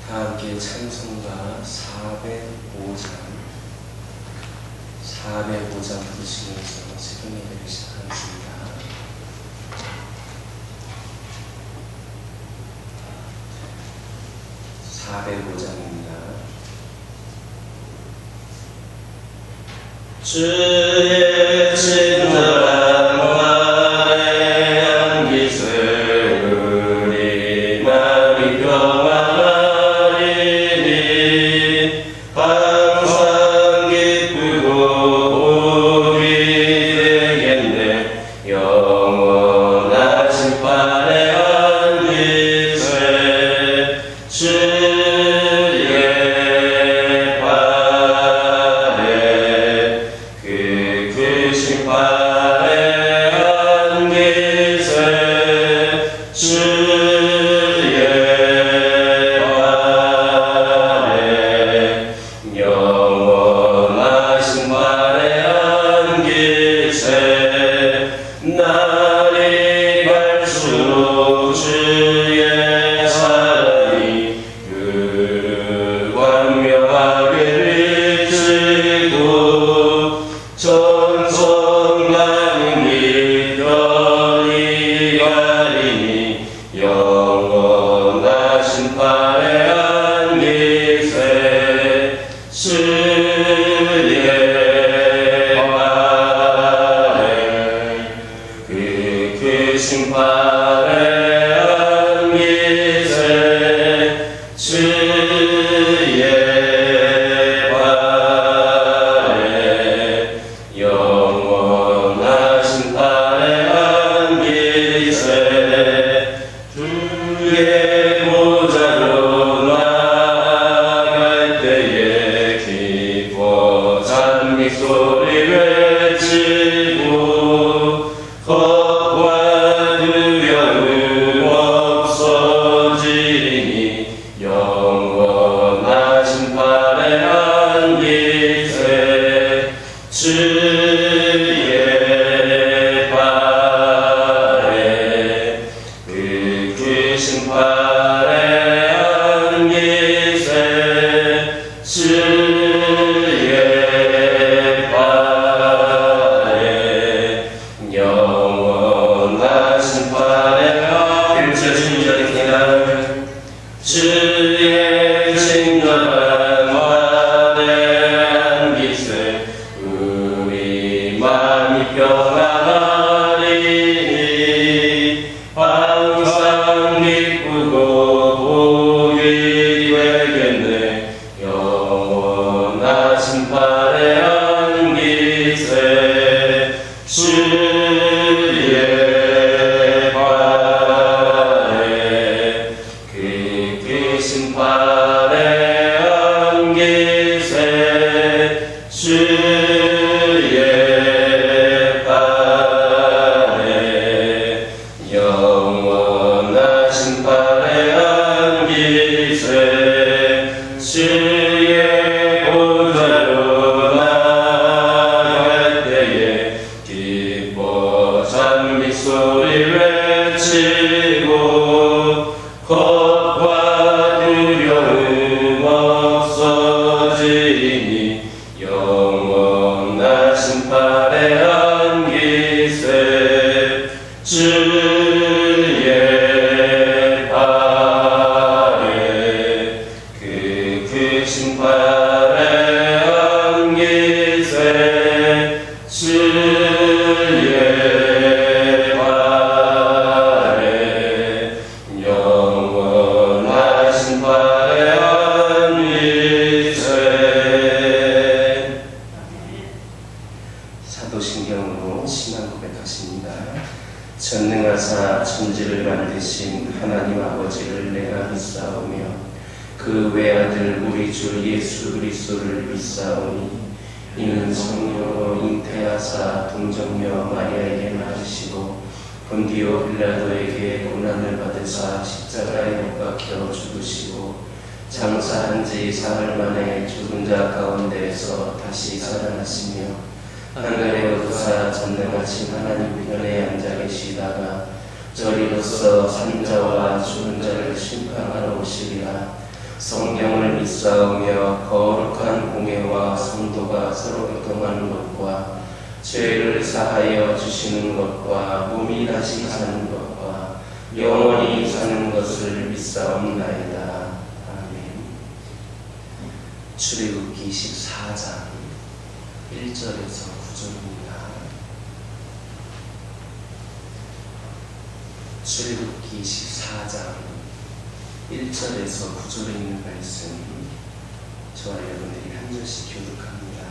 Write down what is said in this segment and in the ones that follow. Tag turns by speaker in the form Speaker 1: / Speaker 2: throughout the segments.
Speaker 1: 다 함께 찬송가 405장 부르시면서 새벽 예배를 시작하겠습니다. 405장입니다. 주의 친절한 말에 안기세 우리 마음이 평안하리니 항상 기쁘고 복이 되겠네. 영원하신 판에 안기세 주의 판에 그 크신 판에 안기세 주의 판에 영원하신 판에 안기세 날이 갈수록 주의 사랑이 그 광명하게 비치고 천성만이 별이 가리니 영원하신 판에 안기세 주의 판에 그 크신 판에 안기세 주의 판에 영원하신 판에 안기세 주의 보좌로 나아갈 때에 기뻐 찬미 소리 외치고 겁과 두려움 없어지니 영원하신 판에 안기세 주의 판에 그 크신 판에 안기세 주의 판에 영원하신 판에 주의 친절한 말에 안기세 우리 마음이 평안하리니 항상 기쁘고 복이 되겠네. 영원하신 판에 안기세 주의 판에 그 크신 판에 안기세 주의 판에 영원하신 판에 안기세 주의 보좌로 나아갈 때에 기뻐 찬미 소리 외치고 겁과 두려움 없어지니 영원하신 판에 안기세 주의 판에 그 크신 판에 안기세 주의 판에 영원하신 판에 안기세. 사도신경으로 신앙 고백하십니다. 전능하사 천지를 만드신 하나님 아버지를 내가 믿사오며 그 외아들 우리 주 예수 그리스도를 믿사오니 이는 성령으로 잉태하사 동정녀 마리아에게 낳으시고 본디오 빌라도에게 고난을 받으사 십자가에 못 박혀 죽으시고 장사한 지 사흘 만에 죽은 자 가운데에서 다시 살아나시며 하늘에 오르사 전능하신 하나님 편에 앉아 계시다가 저리로서 산자와 죽은 자를 심판하러 오시리라. 성경을 믿사오며 거룩한 공예와 성도가 서로 교통하는 것과 죄를 사하여 주시는 것과 몸이 다시 사는 것과 영원히 사는 것을 믿사옵나이다. 아멘. 출애굽기 14장 1절에서 9절입니다. 출애굽기 14장 1절에서 9절에 있는 말씀, 저와 여러분들이 한 절씩 교독합니다.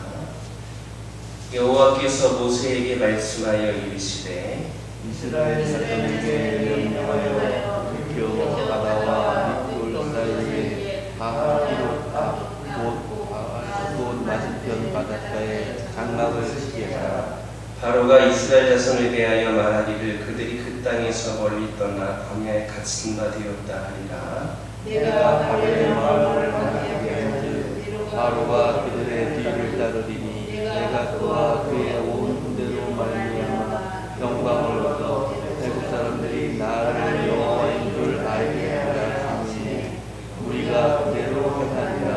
Speaker 1: 여호와께서 모세에게 말씀하여 이르시되
Speaker 2: 이스라엘 자손에게 명령하여 교 바다와 밑돌 사이에 곧 맞은편 바닷가에 장막을 치게 하라.
Speaker 1: 바로가 이스라엘 자손에 대하여 말하기를 그들이 그 땅에서 멀리 떠나 광야에 갇힌 바 되었다 하리라.
Speaker 2: 내가 바로의 마음을 강하게 하여 바로가 그들의 뒤를 따르리니 내가 그와 그의 온 군대로 말미암아 영광을 얻어 애국 사람들이 나를 여호와인 줄 알게 하라 하시니 우리가 그대로 행하리라.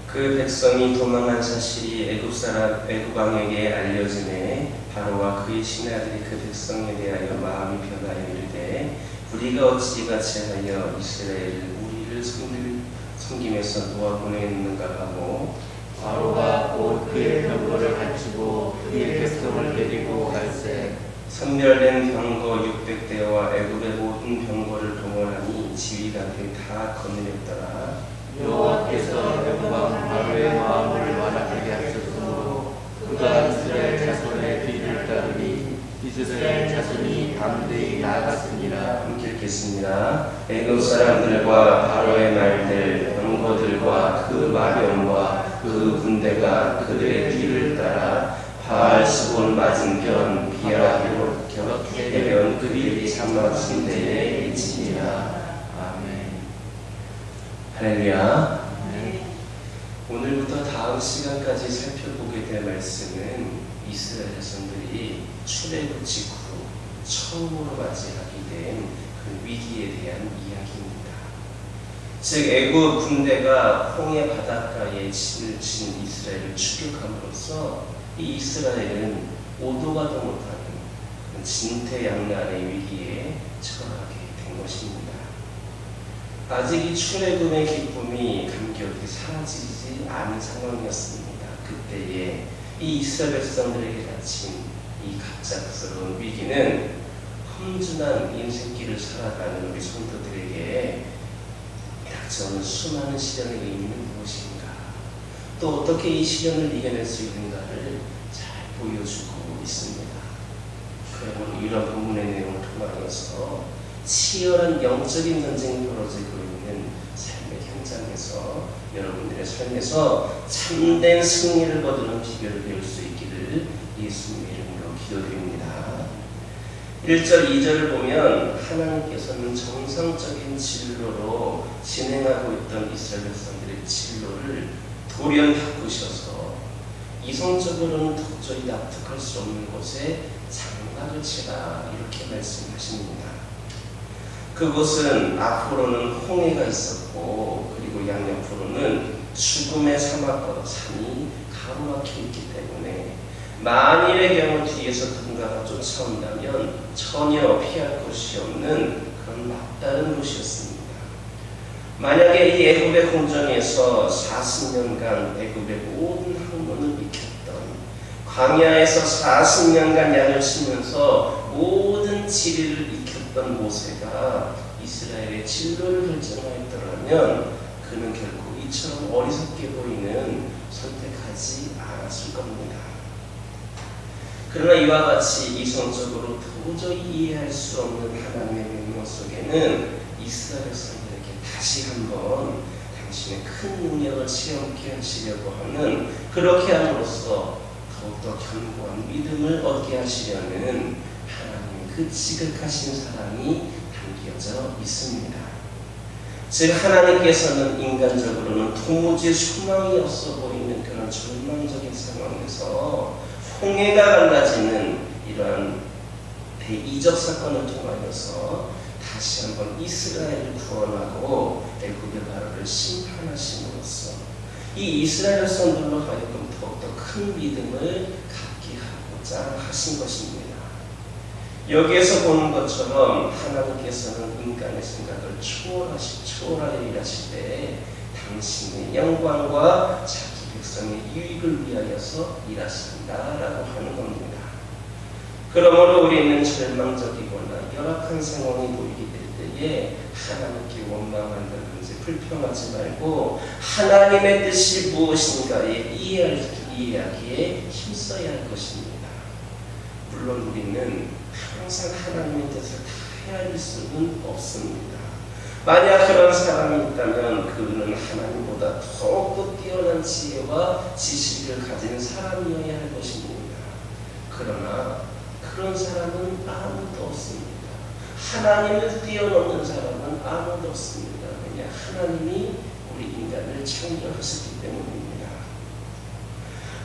Speaker 1: 그 백성이 도망한 사실이 애굽 왕에게 알려지매 바로와 그의 신하들이 그 백성에 대하여 마음이 변하여 이르되 우리가 어찌 이같이 하여 이스라엘을 우리를 섬김에서 놓아보냈는가 하고
Speaker 2: 바로가 곧 그의 병거를 갖추고 그의 백성을 데리고 갈새
Speaker 1: 선멸된 병거 600대와 애굽의 모든 병거를 동원하니 지휘관들이 다 거느렸더라.
Speaker 2: 여호와께서 영광 바로의 마음을 완악하게 하셨으므로 그가 이스라엘 자손의 뒤를 따르니 이스라엘 자손이 담대히 나아갔으니라.
Speaker 1: 함께 읽겠습니다. 애굽 사람들과 바로의 말들, 병거들과 그 마병과 그 군대가 그들의 뒤를 따라 바알스본 맞은편 비아히롯 곁 해변 그들이 장막친 데에 이치니라. 아멘. 할렐루야. 오늘부터 다음 시간까지 살펴보게 될 말씀은 이스라엘 자손들이 출애굽 직후 처음으로 맞이하게 된 그 위기에 대한 이야기입니다. 즉 애굽 군대가 홍해 바닷가에 진을 친 이스라엘을 추격함으로써 이 이스라엘은 오도가도 못하는 진퇴양난의 위기에 처하게 된 것입니다. 아직 이 출애굽의 기쁨이 감격이 사라지지 않은 상황이었습니다. 그때에 이 이스라엘 백성들에게 닥친 이 갑작스러운 위기는 험준한 인생길을 살아가는 우리 성도들에게 닥쳐오는 수많은 시련의 의미는 무엇인가, 또 어떻게 이 시련을 이겨낼 수 있는가를 잘 보여주고 있습니다. 그러므로 이런 본문의 내용을 통하여서 치열한 영적인 전쟁이 벌어지고 있는 삶의 현장에서 여러분들의 삶에서 참된 승리를 거두는 비결을 배울 수 있기를 예수님의 이름으로 기도드립니다. 1절, 2절을 보면 하나님께서는 정상적인 진로로 진행하고 있던 이스라엘 백성들의 진로를 돌연 바꾸셔서 이성적으로는 도저히 납득할 수 없는 곳에 장막을 치라 이렇게 말씀하십니다. 그곳은 앞으로는 홍해가 있었고 그리고 양옆으로는 죽음의 사막과 산이 가로막혀 있기 때문에 만일의 경우 뒤에서 누군가가 쫓아온다면 전혀 피할 곳이 없는 그런 막다른 곳이었습니다. 만약에 이 애굽의 공정에서 40년간 애굽의 모든 학문을 익혔던, 광야에서 40년간 양을 치면서 모든 지리를 익혔던 모세가 이스라엘의 진로를 결정하였더라면 그는 결코 이처럼 어리석게 보이는 선택하지 않았을 겁니다. 그러나 이와 같이 이성적으로 도저히 이해할 수 없는 하나님의 명령 속에는 이스라엘 백성들에게 다시 한번 당신의 큰 능력을 체험케 하시려고 하는, 그렇게 함으로써 더욱더 견고한 믿음을 얻게 하시려는 하나님의 그 지극하신 사랑이 담겨져 있습니다. 즉 하나님께서는 인간적으로는 도무지 소망이 없어 보이는 그런 절망적인 상황에서 홍해가 갈라지는 이러한 대이적 사건을 통하여서 다시 한번 이스라엘을 구원하고 애굽의 바로를 심판 심판하심으로써 이 이스라엘 백성들로 하여금 더욱더 큰 믿음을 갖게 하고자 하신 것입니다. 여기에서 보는 것처럼 하나님께서는 인간의 생각을 초월하여 일하시되 당신의 영광과 자기 백성의 유익을 위하여서 일하신다라고 하는 겁니다. 그러므로 우리는 절망적이거나 열악한 상황이 보이게 될 때에 하나님께 원망한다든지 불평하지 말고 하나님의 뜻이 무엇인가에 이해하기에 힘써야 할 것입니다. 물론 우리는 항상 하나님의 뜻을 다 헤아릴 수는 없습니다. 만약 그런 사람이 있다면 그는 하나님보다 더욱더 뛰어난 지혜와 지식을 가진 사람이어야 할 것입니다. 그러나 그런 사람은 아무도 없습니다. 하나님을 뛰어넘는 사람은 아무도 없습니다. 왜냐? 하나님이 우리 인간을 창조하셨기 때문입니다.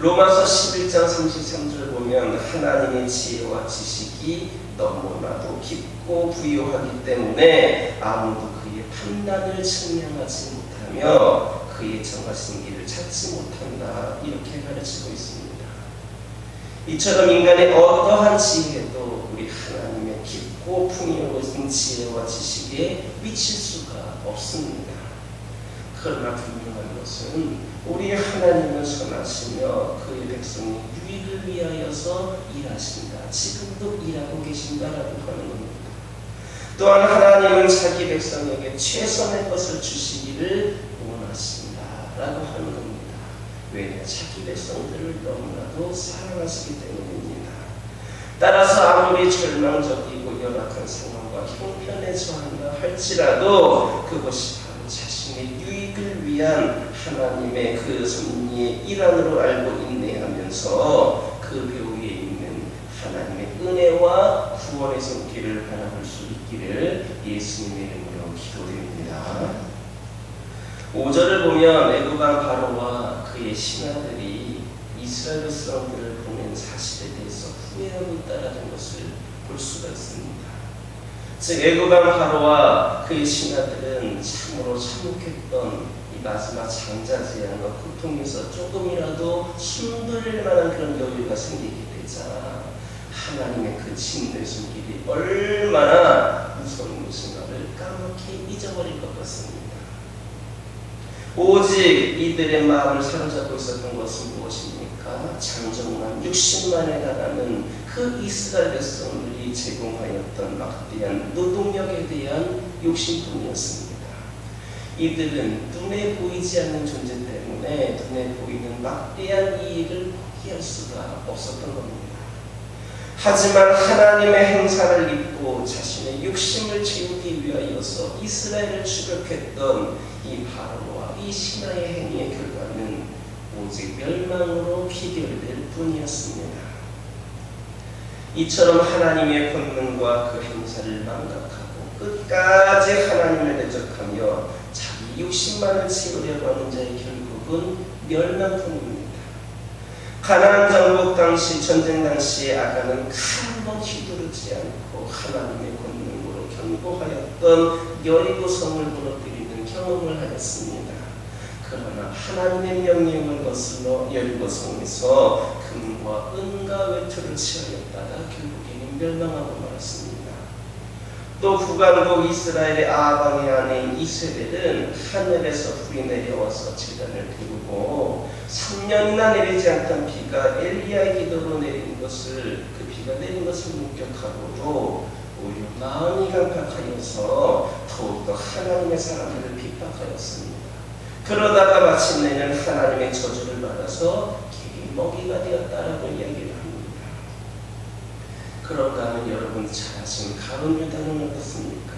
Speaker 1: 로마서 11장 33절 보면 하나님의 지혜와 지식이 너무나도 깊고 부유하기 때문에 아무도 그의 판단을 측량하지 못하며 그의 정하신 길을 찾지 못한다, 이렇게 가르치고 있습니다. 이처럼 인간의 어떠한 지혜도 우리 하나님의 깊고 풍요로운 지혜와 지식에 미칠 수가 없습니다. 그러나 분명한 것은 우리 하나님은 선하시며 그의 백성의 유익을 위하여서 일하신다, 지금도 일하고 계신다라고 하는 겁니다. 또한 하나님은 자기 백성에게 최선의 것을 주시기를 원하신다라고 하는 겁니다. 왜냐? 자기 백성들을 너무나도 사랑하시기 때문입니다. 따라서 아무리 절망적이고 열악한 상황과 형편에 처한다 할지라도 그것이 바로 자신의 유익을 위한 하나님의 그 섭리의 일환으로 알고 인내하면서 그 묘 위에 있는 하나님의 은혜와 구원의 손길을 바라볼 수 있기를 예수님의 이름으로 기도드립니다. 5절을 보면 애굽왕 바로와 그의 신하들이 이스라엘 백성들을 보낸 사실에 대해서 후회하고 있다는 것을 볼 수가 있습니다. 즉 애굽왕 바로와 그의 신하들은 참으로 참혹했던 이 마지막 장자제한과 고통에서 조금이라도 숨돌릴 만한 그런 여유가 생기게 되자 하나님의 그 진노의 손길이 얼마나 무서운 것인가를 까맣게 잊어버릴 것 같습니다. 오직 이들의 마음을 사로잡고 있었던 것은 무엇입니까? 장정만 60만에 달하는 그 이스라엘 백성들이 제공하였던 막대한 노동력에 대한 욕심뿐이었습니다. 이들은 눈에 보이지 않는 존재 때문에 눈에 보이는 막대한 이익을 포기할 수가 없었던 겁니다. 하지만 하나님의 행사를 입고 자신의 욕심을 채우기 위하여서 이스라엘을 추격했던 이 바로와 이 신하의 행위의 결과는 오직 멸망으로 비결될 뿐이었습니다. 이처럼 하나님의 권능과 그 행사를 망각하고 끝까지 하나님을 대적하며 자기 욕심만을 채우려고 하는 자의 결국은 멸망뿐입니다. 가나안 정복 당시, 전쟁 당시에 아간은 칼 한 번 휘두르지 않고 하나님의 권능으로 견고하였던 여리고 성을 무너뜨리는 경험을 하였습니다. 그러나 하나님의 명령을 거슬러 여리고 성에서 금과 은과 외투를 취하였다가 결국에는 멸망하고 말았습니다. 또 북왕국 이스라엘의 아방의 아내인 이세벨은 하늘에서 불이 내려와서 제단을 태우고 3년이나 내리지 않던 비가 엘리야의 기도로 내린 것을, 그 비가 내린 것을 목격하고도 오히려 마음이 강팍하여서 더욱더 하나님의 사람들을 핍박하였습니다. 그러다가 마침내는 하나님의 저주를 받아서 개의 먹이가 되었다라고 이야기를 합니다. 그런가 하면 여러분 잘 아시는 가룟 유다는 어떻습니까?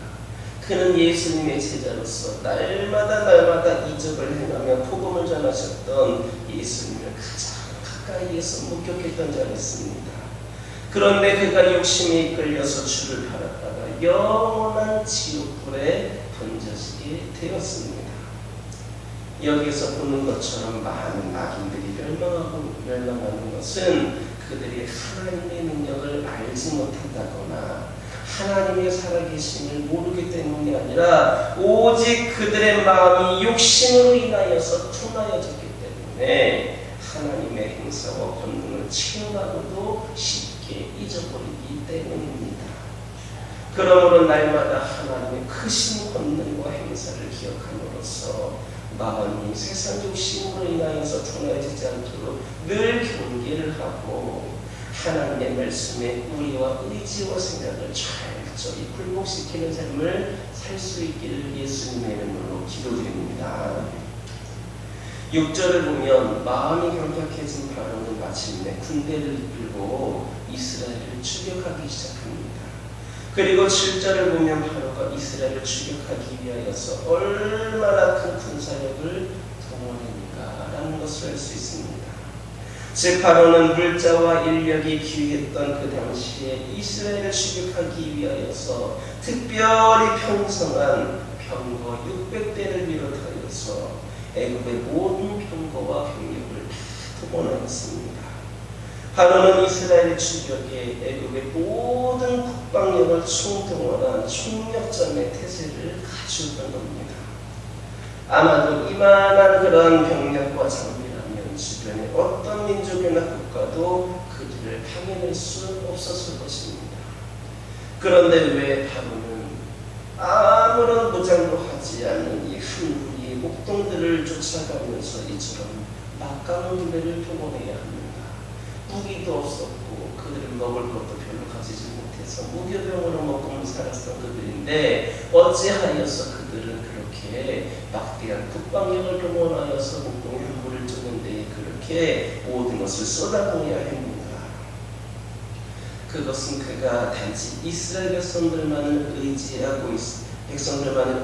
Speaker 1: 그는 예수님의 제자로서 날마다 이적을 행하며 복음을 전하셨던 예수님을 가장 가까이에서 목격했던 자였습니다. 그런데 그가 욕심에 이끌려서 주를 팔았다가 영원한 지옥불에 던져지게 되었습니다. 여기에서 보는 것처럼 많은 악인들이 멸망하는 것은 그들이 하나님의 능력을 알지 못한다거나 하나님의 살아계심을 모르기 때문이 아니라 오직 그들의 마음이 욕심으로 인하여서 둔하여졌기 때문에 하나님의 행사와 권능을 체험하고도 쉽게 잊어버리기 때문입니다. 그러므로 날마다 하나님의 크신 권능과 행사를 기억함으로써 마음이 세상 욕심으로 인하여서 둔해지지 않도록 늘 경계를 하고 하나님의 말씀에 우리와 의지와 생각을 철저히 굴복시키는 삶을 살 수 있기를 예수님의 이름으로 기도드립니다. 6절을 보면 마음이 경각해진 바로는 마침내 군대를 이끌고 이스라엘을 추격하기 시작합니다. 그리고 7절을 보면 바로가 이스라엘을 추격하기 위하여서 얼마나 큰 군사력을 동원했는가 라는 것을 알 수 있습니다. 즉 바로는 물자와 인력이 귀했던 그 당시에 이스라엘을 추격하기 위하여서 특별히 편성한 병거 600대를 비롯하여서 애굽의 모든 병거와 병력을 다 동원하였습니다. 바로는 이스라엘 추격에 애굽의 모든 국방력을 총동원한 총력전의 태세를 갖추었던 겁니다. 아마도 이만한 그런 병력과 장비라면 주변의 어떤 민족이나 국가도 그들을 당해낼 수 없었을 것입니다. 그런데 왜 바로는 아무런 무장도 하지 않는 이 한 무리의 목동들을 쫓아가면서 이처럼 막강한 군대를 동원해야 합니다. 무기도 없었고 그들은 먹을 것도 별로 가지지 못해서 무교병으로 먹고 살았던 그들인데 어찌하여서 그들은 그렇게 막대한 국방력을 동원하여서 목동의 함부를 쫓는 데에 그렇게 모든 것을 쏟아부어야 합니까? 그것은 그가 단지 이스라엘 백성들만을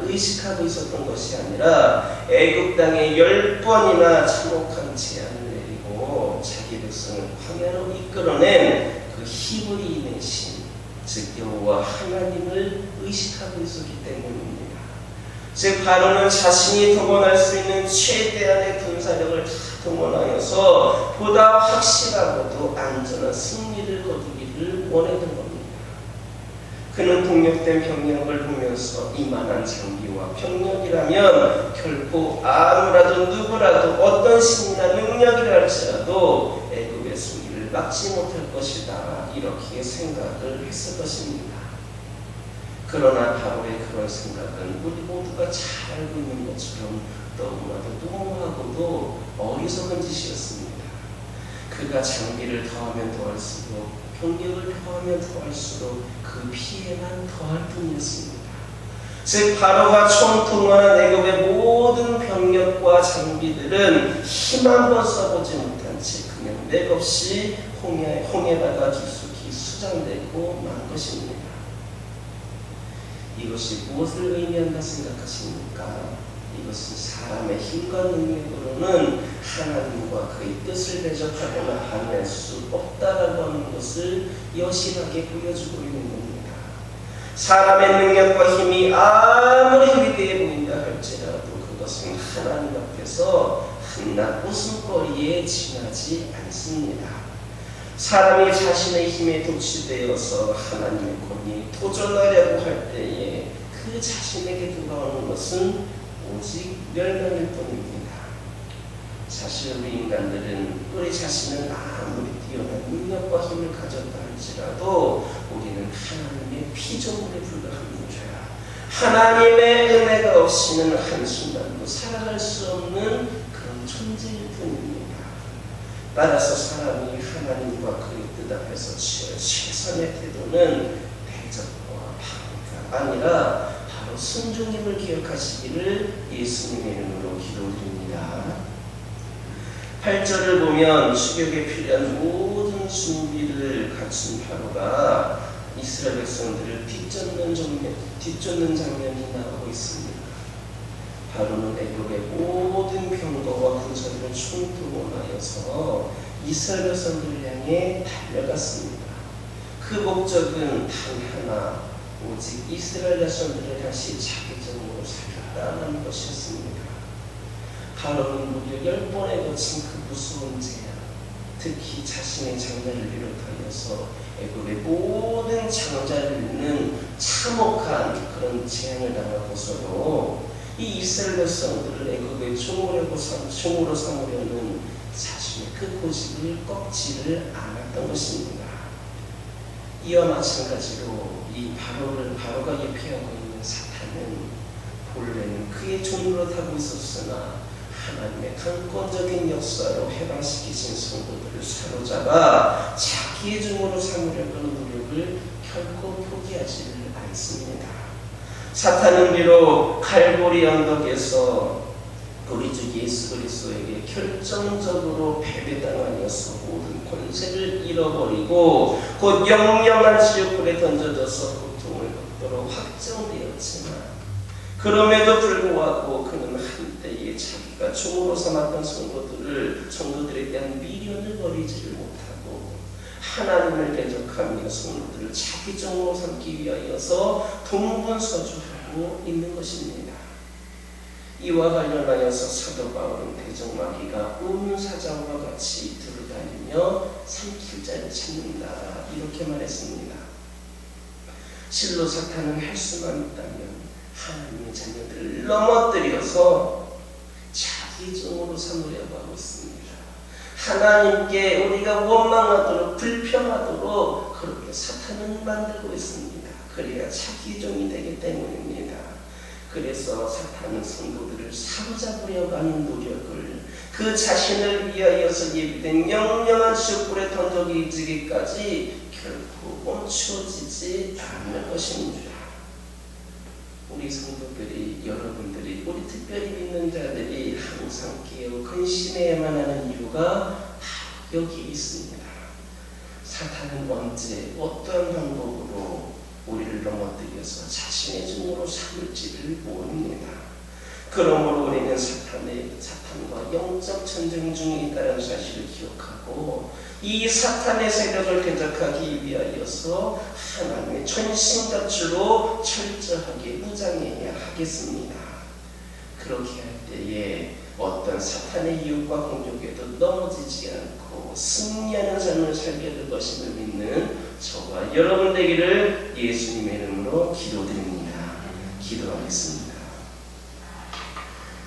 Speaker 1: 의식하고 있었던 것이 아니라 애굽 땅에 10번이나 참혹한 재앙을 내리고 자기 백성을 광야로 이끌어낸 그 히브리인의 신, 즉 여호와 하나님을 의식하고 있었기 때문입니다. 즉 바로는 자신이 동원할 수 있는 최대한의 군사력을 다 동원하여서 보다 확실하고도 안전한 승리를 거두기를 원했던 겁니다. 그는 동력된 병력을 보면서 이만한 장비와 병력이라면 결코 아무라도 누구라도 어떤 신이나 능력이라 할지라도 애굽의 승리를 막지 못할 것이다 이렇게 생각을 했을 것입니다. 그러나 바로의 그런 생각은 우리 모두가 잘 알고 있는 것처럼 너무나도 무모하고도 어리석은 짓이었습니다. 그가 장비를 더하면 더할수록 병력을 더하면 더할수록 그 피해만 더할 뿐이었습니다. 즉 바로가 총동원한 애굽의 모든 병력과 장비들은 힘 한번 써보지 못한 채 그냥 맥없이 홍해바다 깊숙이 수장되고 만 것입니다. 이것이 무엇을 의미한다 생각하십니까? 이것은 사람의 힘과 능력으로는 하나님과 그의 뜻을 대적하거나 반할 수 없다라고 하는 것을 여실하게 보여주고 있는 겁니다. 사람의 능력과 힘이 아무리 위대해 보인다 할지라도 그것은 하나님 앞에서 한낱 웃음거리에 지나지 않습니다. 사람이 자신의 힘에 도취되어서 하나님의 권위에 도전하려고 할 때에 그 자신에게 돌아오는 것은 오직 멸망일 뿐입니다. 사실 우리 인간들은 우리 자신은 아무리 뛰어난 능력과 힘을 가졌다 할지라도 우리는 하나님의 피조물에 불과합니다. 하나님의 은혜가 없이는 한순간도 살아갈 수 없는 그런 존재일 뿐입니다. 따라서 사람이 하나님과 그의 뜻 앞에서 취할 최선의 태도는 대적과 방어가 아니라 바로 순종임을 기억하시기를 예수님의 이름으로 기도드립니다. 8절을 보면 추격에 필요한 모든 준비를 갖춘 바로가 이스라엘 백성들을 뒤쫓는 장면이 나오고 있습니다. 바로는 애굽의 모든 병거와 군사들을 총동원하여서 이스라엘 백성들을 향해 달려갔습니다. 그 목적은 단 하나, 오직 이스라엘 백성들을 다시 자기적으로 살렸다는 것이었습니다. 바로는 무려 10번에 거친 그 무서운 재앙, 특히 자신의 장자를 비롯하여서 애굽의 모든 장자는 참혹한 그런 재앙을 당하고서도 이 이스라엘 백성들을 애굽의 종으로 삼으려는 자신의 그 고집을 꺾지를 않았던 것입니다. 이와 마찬가지로 이 바로가 예피하고 있는 사탄은 본래는 그의 종으로 타고 있었으나 하나님의 강권적인 역사로 해방시키신 성도들을 사로잡아 자기의 종으로 삼으려는 노력을 결코 포기하지를 않습니다. 사탄은 비록 갈보리 언덕에서 우리 주 예수 그리스도에게 결정적으로 패배당하여서 모든 권세를 잃어버리고 곧 영영한 지옥불에 던져져서 고통을 받도록 확정되었지만, 그럼에도 불구하고 그는 한때에 자기가 종으로 삼았던 성도들에 대한 미련을 버리지를 못하고 하나님을 대적하며 성도들을 자기 종으로 삼기 위하여서 동분서주하고 있는 것입니다. 이와 관련하여서 사도 바울은 대적마귀가 우는 사자와 같이 두루다니며 삼킬 자를 찾는다, 이렇게 말했습니다. 실로 사탄은 할 수만 있다면 하나님의 자녀들을 넘어뜨려서 자기 종으로 삼으려고 하고 있습니다. 하나님께 우리가 원망하도록 불평하도록 그렇게 사탄은 만들고 있습니다. 그래야 자기 종이 되기 때문입니다. 그래서 사탄은 성도들을 사로잡으려고 하는 노력을 그 자신을 위하여서 예비된 영영한 지옥불에 던져지기까지 결코 멈추어지지 않을 것입니다. 우리 성도들이, 여러분들이, 우리 특별히 믿는 자들이 항상 깨어 근신해야만 하는 이유가 바로 여기에 있습니다. 사탄은 언제 어떠한 방법으로 우리를 넘어뜨려서 자신의 종으로 삼을지를 모릅니다. 그러므로 우리는 사탄과 영적 전쟁 중에 있다는 사실을 기억하고 이 사탄의 세력을 대적하기 위하여서 하나님의 전신갑주로 철저하게 무장해야 하겠습니다. 그렇게 할 때에 어떤 사탄의 유혹과 공격에도 넘어지지 않고 승리하는 삶을 살게 될 것임을 믿는 저와 여러분 되기를 예수님의 이름으로 기도드립니다. 기도하겠습니다.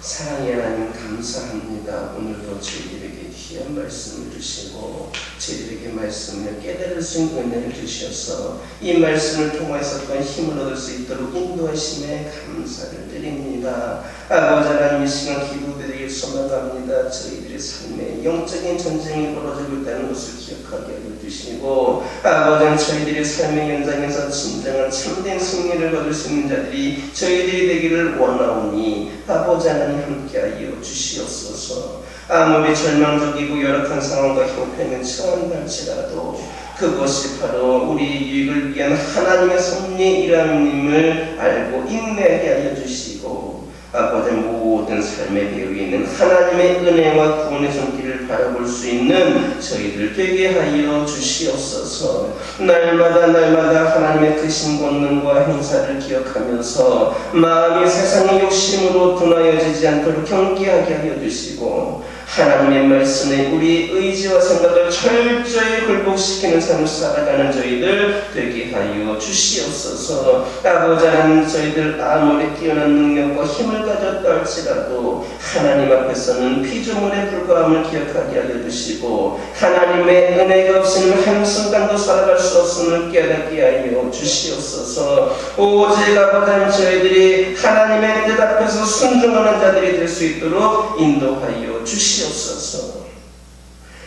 Speaker 1: 사랑의 하나님, 감사합니다. 오늘도 저희들에게 귀한 말씀을 주시고 저희들에게 말씀을 깨달을 수 있는 은혜를 주셔서 이 말씀을 통해서 또 힘을 얻을 수 있도록 인도하심에 감사를 드립니다. 아버지 하나님, 이 시간 기도드리기 소망합니다. 저희들의 삶에 영적인 전쟁이 벌어지고 있다는 것을 기억하게 하여 주시고, 아버지, 저희들의 삶의 현장에서 진정한 참된 승리를 거둘 수 있는 자들이 저희들이 되기를 원하오니 아버지 하나님 함께하여 주시옵소서. 아무리 절망적이고 열악한 상황과 형편을 처한다 할지라도 그것이 바로 우리 유익을 위한 하나님의 섭리의 일함임을 알고 인내하게 하여 주시고, 아버지 모든 삶의 배후에 있는 하나님의 은혜와 구원의 손길을 바라볼 수 있는 저희들 되게 하여 주시옵소서. 날마다 하나님의 크신 권능과 행사를 기억하면서 마음이 세상의 욕심으로 둔하여지지 않도록 경계하게 하여 주시고, 하나님의 말씀에 우리 의지와 생각을 철저히 굴복시키는 삶을 살아가는 저희들 되게 하여 주시옵소서. 아버지 하나님, 저희들 아무리 뛰어난 능력과 힘을 가졌다 할지라도 하나님 앞에서는 피조물에 불과함을 기억하게 하여 주시고, 하나님의 은혜가 없이는 한순간도 살아갈 수 없음을 깨닫게 하여 주시옵소서. 오직 아버지 하나님, 저희들이 하나님의 뜻 앞에서 순종하는 자들이 될 수 있도록 인도하여 주시옵소서.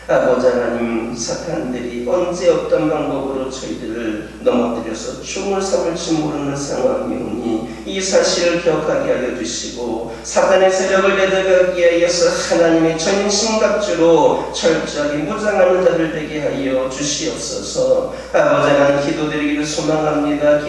Speaker 1: 아버지 하나님, 사탄들이 언제 어떤 방법으로 저희들을 넘어뜨려서 총을 삼을지 모르는 상황이오니 이 사실을 기억하게 하여 주시고, 사탄의 세력을 대적하기 위하여서 하나님의 전신갑주로 철저하게 무장하는 자들 되게 하여 주시옵소서. 아버지 하나님, 기도드리기를 소망합니다.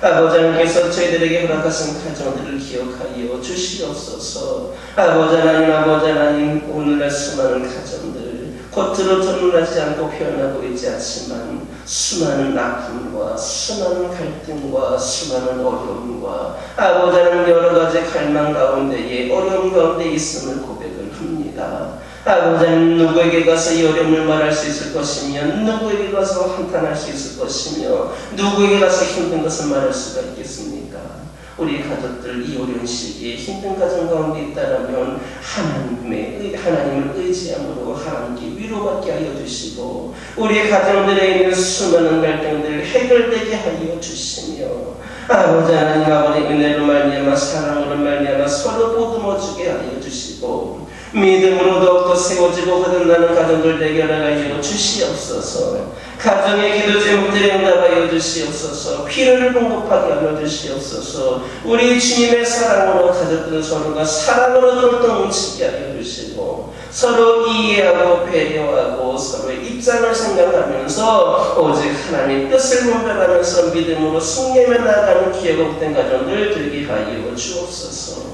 Speaker 1: 아버지 하나님께서 저희들에게 허락하신 가정들을 기억하여 주시옵소서. 아버지 하나님, 오늘날 수많은 가정들 겉으로 드러나지 않고 표현하고 있지 않지만 수많은 아픔과 수많은 갈등과 수많은 어려움과 아버지 하나님, 여러 가지 갈망 가운데에 어려움 가운데 있음을 고백을 합니다. 아버지 하나님, 누구에게 가서 이 어려움을 말할 수 있을 것이며, 누구에게 가서 한탄할 수 있을 것이며, 누구에게 가서 힘든 것을 말할 수가 있겠습니까? 우리 가족들 이 어려운 시기에 힘든 가정 가운데 있다라면 하나님을 의지함으로 하나님께 위로받게 하여 주시고, 우리 가정들에 있는 수많은 갈등들 해결되게 하여 주시며, 아버지 하나님, 아버지 은혜로 말미암아 사랑으로 말미암아 서로 보듬어주게 하여 주시고, 믿음으로 더욱더 세워지고 거듭나는 가정들 되게 하여 주시옵소서. 가정의 기도 제목들에 응답하여 주시옵소서. 피를 공급하게 하여 주시옵소서. 우리 주님의 사랑으로 가족들은 서로가 사랑으로 돌동 뭉치게 하여 주시고, 서로 이해하고 배려하고 서로의 입장을 생각하면서 오직 하나님의 뜻을 분별하면서 믿음으로 승리하며 나아가는 기회가 없던 가정들 되게 하여 주옵소서.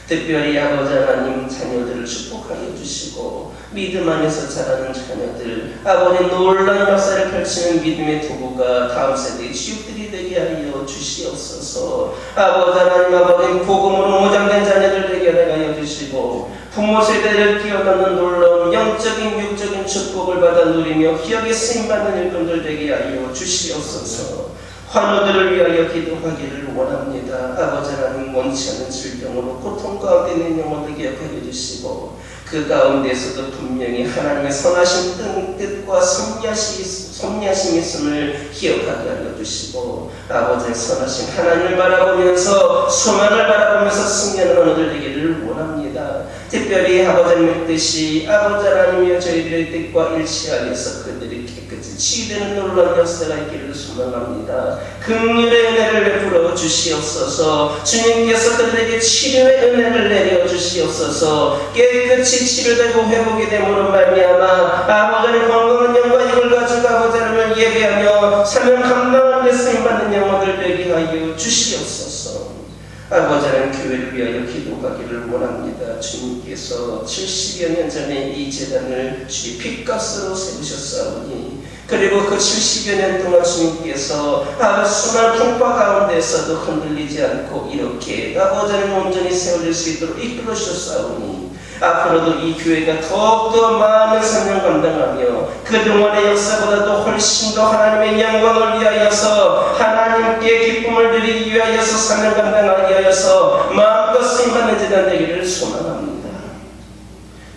Speaker 1: 특별히 아버지 하나님, 자녀들을 축복하여 주시고 믿음 안에서 자라는 자녀들, 아버지 놀라운 역사를 펼치는 믿음의 도구가 다음 세대의 주역들이 되게 하여 주시옵소서. 아버지 하나님, 아버지 복음으로 무장된 자녀들 되게 하여 주시고, 부모 세대를 뛰어넘는 놀라운 영적인 육적인 축복을 받아 누리며 기억에 쓰임받는 일꾼들 되게 하여 주시옵소서. 환우들을 위하여 기도하기를 원합니다. 아버지 하나님, 원치 않는 질병으로 고통 가운데 있는 영혼들 기억하여 주시고, 그 가운데서도 분명히 하나님의 선하신 뜻과 섭리하심이 있음을 기억하게 하여 주시고, 아버지의 선하신 하나님을 바라보면서 소망을 바라보면서 승리하는 어느들 되기를 원합니다. 특별히 아버지의 뜻이 아버지 하나님이여 저희들의 뜻과 일치하여서 그들이 깨끗이 치유되는 놀라운 역사가 있기를 소망합니다. 긍휼의 은혜를 베풀어 주시옵소서. 주님께서 그들에게 치료의 은혜를 내려 주시옵소서. 깨끗이 치료되고 회복이 됨으로 말미암아 아버지의 건강한 영과 힘을 가지고 아버지 하나님을 예배하며 사명 감당하는 데 쓰임받는 영혼들 되게 하여 주시옵소서. 아버지 하나님, 교회를 위하여 기도하기를 원합니다. 주님께서 70여 년 전에 이 재단을 주의 핏값으로 세우셨사오니, 그리고 그 70여 년 동안 주님께서 수많은 풍파 가운데서도 흔들리지 않고 이렇게 아버지 하나님 온전히 세워질 수 있도록 이끌어 주셨사오니, 앞으로도 이 교회가 더욱더 많은 사명 감당하며 그동안의 역사보다도 훨씬 더 하나님의 영광을 위하여서 하나님께 기쁨을 드리기 위하여서 사명 감당하기 위하여서 마음껏 쓰임받는 재단 되기를 소망합니다.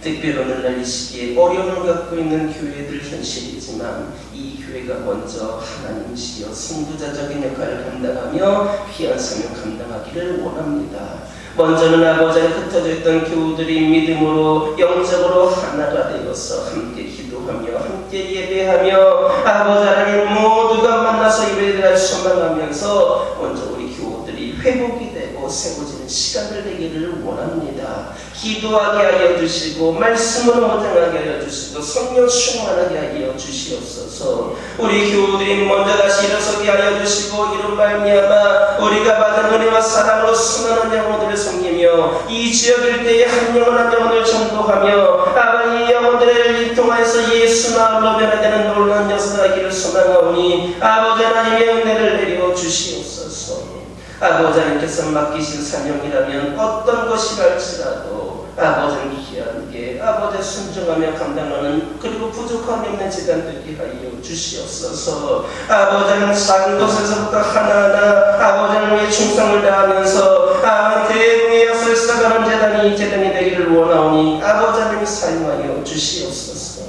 Speaker 1: 특별히 오늘날 이 시기에 어려움을 갖고 있는 교회들 현실이지만 이 교회가 먼저 하나님이시여 선두자적인 역할을 감당하며 귀한 사명 감당하기를 원합니다. 먼저는 아버지에 흩어져 있던 교우들이 믿음으로 영적으로 하나가 되어서 함께 기도하며 함께 예배하며 아버지 하나님 모두가 만나서 예배를 소망하면서 먼저 우리 교우들이 회복이 되고 세워지는 시간을 되기를 원합니다. 기도하게 하여 주시고 말씀으로 무장하게 하여 주시고 성령 충만하게 하여 주시옵소서. 우리 교우들이 먼저 다시 일어서게 하여 주시고 이로 말미암아 우리가 받은 은혜와 사랑으로 수많은 영혼들을 섬기며 이 지역 일대에 한 영혼 한 영혼을 전도하며 아버지 영혼들을 통하여서 예수 나음으로 변화되는 놀라운 역사가 있기를 소망하오니 아버지 하나님의 은혜를 내려 주시옵소서. 아버지 하나님께서 맡기신 사명이라면 어떤 것이랄지라도 아버지는 귀하게 아버지 순종하며 감당하는 그리고 부족함이 없는 재단 되게 하여 주시옵소서. 아버지는 작은 것에서부터 하나하나 아버지는 위해 충성을 다하면서 대웅의 역사를 쌓아가는 재단이 되기를 원하오니 아버지 하나님 사용하여 주시옵소서.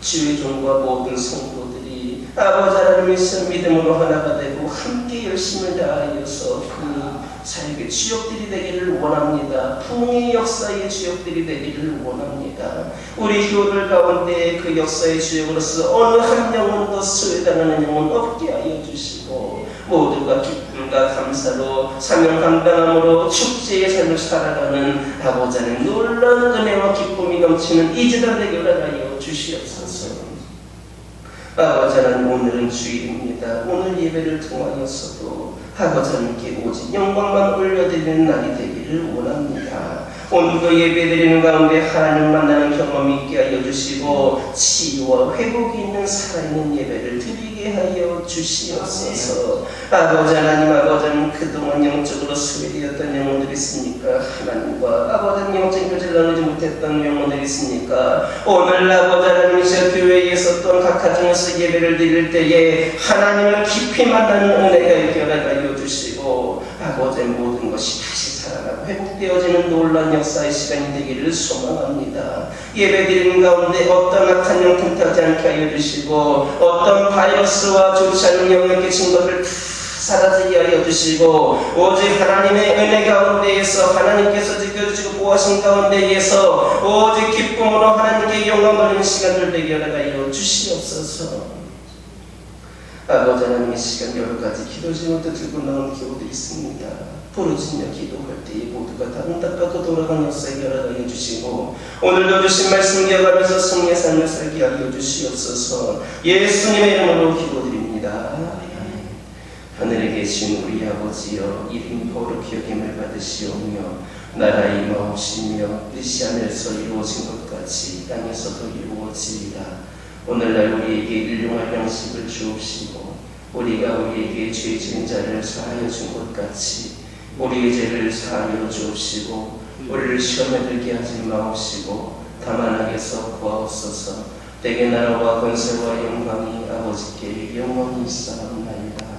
Speaker 1: 주의 종과 모든 성도들이 아버지 하나님의 믿음으로 하나가 되고 함께 열심을 다하여서 그 사역의 주역들이 되기를 원합니다. 부흥의 역사의 주역들이 되기를 원합니다. 우리 교우들 가운데 그 역사의 주역으로서 어느 한 영혼도 소외당하는 영혼 없게 하여 주시고 모두가 기쁨과 감사로 사명 감당함으로 축제의 삶을 살아가는 아버지 하나님 놀라운 은혜와 기쁨이 넘치는 이 재단 되기를 하여 주시옵소서. 아버지 하나님, 오늘은 주일입니다. 오늘 예배를 통하여서도 아버지 하나님께 오직 영광만 올려드리는 날이 되기를 원합니다. 오늘도 예배드리는 가운데 하나님 만나는 경험이 있게 하여 주시고 치유와 회복이 있는 살아있는 예배를 드리게 하여 주시옵소서. 아버지 하나님, 아버지는 그동안 영적으로 소외되었던 영혼들이 있으니까 하나님과 아버지는 영적 교제를 나누지 못했던 영혼들이 있습니까? 오늘 아버지 하나님 저 교회에서 또는 각 가정에서 예배를 드릴 때에 하나님을 깊이 만나는 은혜가 있게 허락하여 주시고 아버지의 모든 것이 다시 살아나고 회복되어지는 놀라운 역사의 시간이 되기를 소망합니다. 예배드리는 가운데 어떤 악한 영 틈타지 않게 하여 주시고 어떤 바이러스와 좋지 않은 영향 끼친 것을 사라지게 하여 주시고 오직 하나님의 은혜 가운데에서 하나님께서 지켜주시고 보호하신 가운데에서 오직 기쁨으로 하나님께 영광 돌리는 시간들 되게 하여 주시옵소서. 아버지 하나님의 시간 여러 가지 기도 제목도 들고 나온 기도들이 있습니다. 부르짖며 기도할 때에 모두가 다 응답받고 돌아가는 역사에 열어가게 해주시고 오늘도 주신 말씀 기억하면서 승리의 삶을 살게 하여 주시옵소서. 예수님의 이름으로 기도드립니다. 하늘에 계신 우리 아버지여 이름이 거룩히 여김을 받으시오며 나라의 임하옵시며 뜻이 하늘에서 이루어진 것 같이 땅에서도 이루어지리라. 오늘날 우리에게 일용할 양식을 주옵시고 우리가 우리에게 죄 지은 자를 사하여 준 것 같이 우리의 죄를 사하여 주옵시고 우리를 시험에 들게 하지 마옵시고 다만 악에서 구하옵소서. 대개 나라와 권세와 영광이 아버지께 영원히 있사옵나이다.